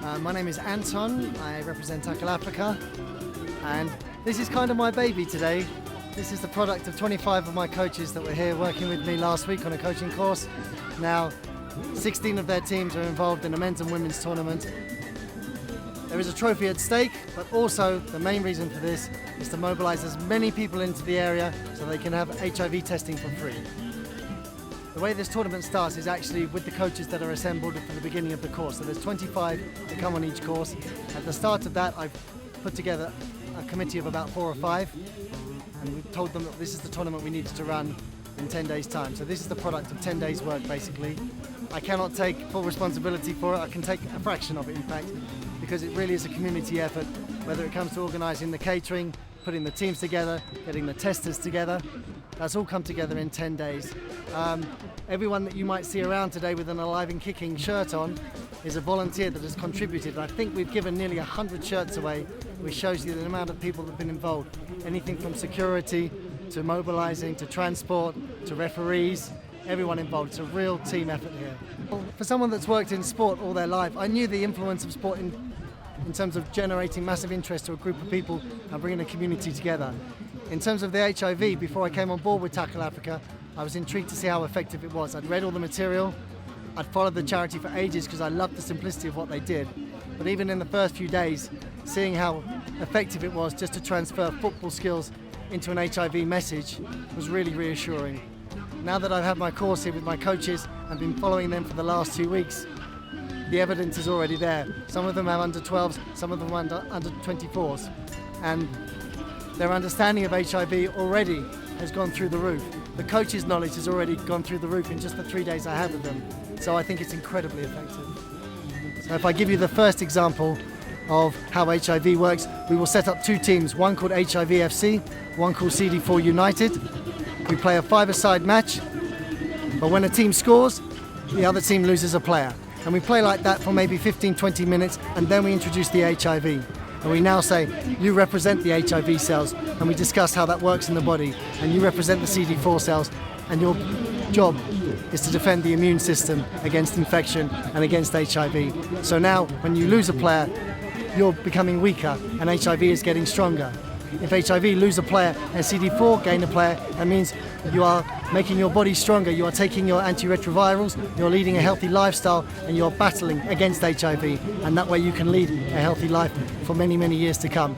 My name is Anton, I represent Tackle Africa, and this is kind of my baby today. This is the product of 25 of my coaches that were here working with me last week on a coaching course. Now, 16 of their teams are involved in a men's and women's tournament. There is a trophy at stake, but also the main reason for this is to mobilize as many people into the area so they can have HIV testing for free. The way this tournament starts is actually with the coaches that are assembled at the beginning of the course. So there's 25 that come on each course. At the start of that, I've put together a committee of about 4 or 5, and we've told them that this is the tournament we needed to run in 10 days' time. So this is the product of 10 days' work, basically. I cannot take full responsibility for it. I can take a fraction of it, in fact, because it really is a community effort, whether it comes to organising the catering, putting the teams together, getting the testers together. That's all come together in 10 days. Everyone that you might see around today with an Alive and Kicking shirt on is a volunteer that has contributed. I think we've given nearly 100 shirts away, which shows you the amount of people that have been involved. Anything from security to mobilising to transport to referees, everyone involved. It's a real team effort here. For someone that's worked in sport all their life, I knew the influence of sport in terms of generating massive interest to a group of people and bringing a community together. In terms of the HIV, before I came on board with Tackle Africa, I was intrigued to see how effective it was. I'd read all the material, I'd followed the charity for ages because I loved the simplicity of what they did. But even in the first few days, seeing how effective it was just to transfer football skills into an HIV message was really reassuring. Now that I've had my course here with my coaches and been following them for the last 2 weeks, the evidence is already there. Some of them have under 12s, some of them under 24s. And their understanding of HIV already has gone through the roof. The coach's knowledge has already gone through the roof in just the 3 days I had with them. So I think it's incredibly effective. So if I give you the first example of how HIV works, we will set up 2 teams, one called HIV FC, one called CD4 United. We play a 5-a-side match, but when a team scores, the other team loses a player. And we play like that for maybe 15-20 minutes, and then we introduce the HIV. And we now say, you represent the HIV cells, and we discuss how that works in the body, and you represent the CD4 cells, and your job is to defend the immune system against infection and against HIV. So now, when you lose a player, you're becoming weaker, and HIV is getting stronger. If HIV lose a player and CD4 gain a player, that means you are making your body stronger, you are taking your antiretrovirals, you're leading a healthy lifestyle, and you're battling against HIV, and that way you can lead a healthy life for many, many years to come.